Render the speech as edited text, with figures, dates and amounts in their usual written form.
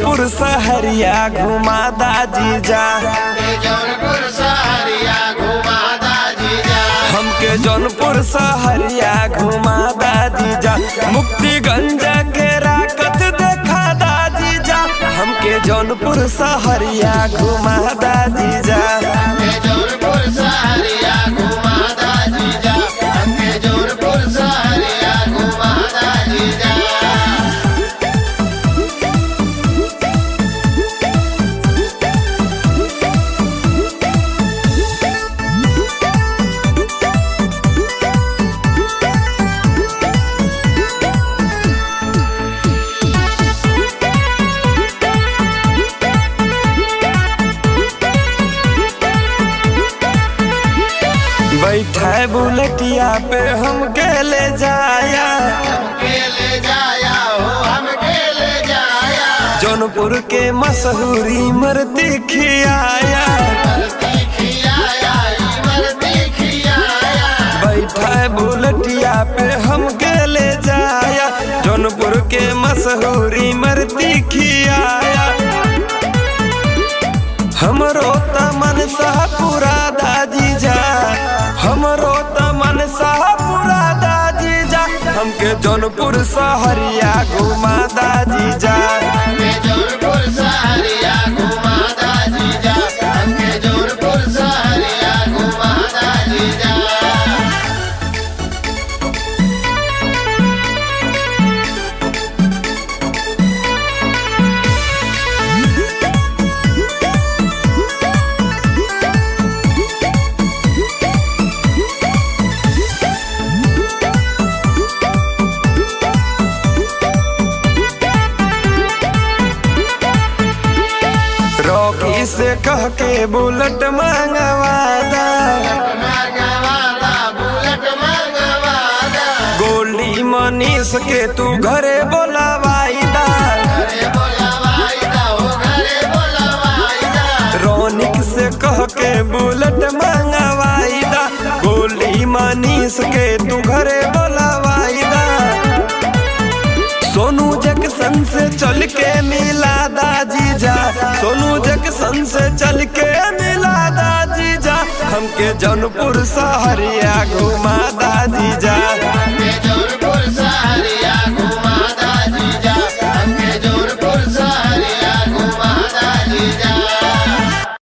जौनपुर सहरिया घुमा दाजीजा, जौनपुर सहरिया घुमा दाजीजा, हमके जौनपुर सहरिया घुमा दाजीजा, मुक्तिगंज के राकत देखा दाजीजा, हमके जौनपुर सहरिया घुमा दाजीजा। जौनपुर सहरिया घुमा दाजीजा, हमके जौनपुर सहरिया घुमा दाजीजा। बैठे बुलेटिया पे हमके ले जाया, हमके ले जाया हो, हमके ले जाया, जौनपुर के मशहूरी मरती खियाया, मरती खियाया, मरती खियाया, बैठे बुलेटिया पे हमके ले जाया, जौनपुर के मशहूरी मरती खियाया। हमरो तमन शाहपुरा दाजीजा, हमरो तमन शाहपुरा दाजीजा, हमके जौनपुर सहरिया घुमा दाजीजा। जौनपुर सहरिया घुमा दाजीजा, हमके जौनपुर सहरिया घुमा दाजीजा। रॉकी से कह के बुलेट मंगवादा, मंगवादा, बुलेट मंगवादा, गोल्डी मनीष के तू घरे बोलावाईदा, घरे बोलावाईदा हो, घरे बोलावाईदा, रोनिक से कह के बुलेट मंगवाईदा, गोल्डी मनीष के तू घरे बोलावाईदा। सोनू जंक्शन से चल के मिला दाजीजा, सोनू जंक्शन से चल के मिला दाजीजा, हमके जौनपुर सहरिया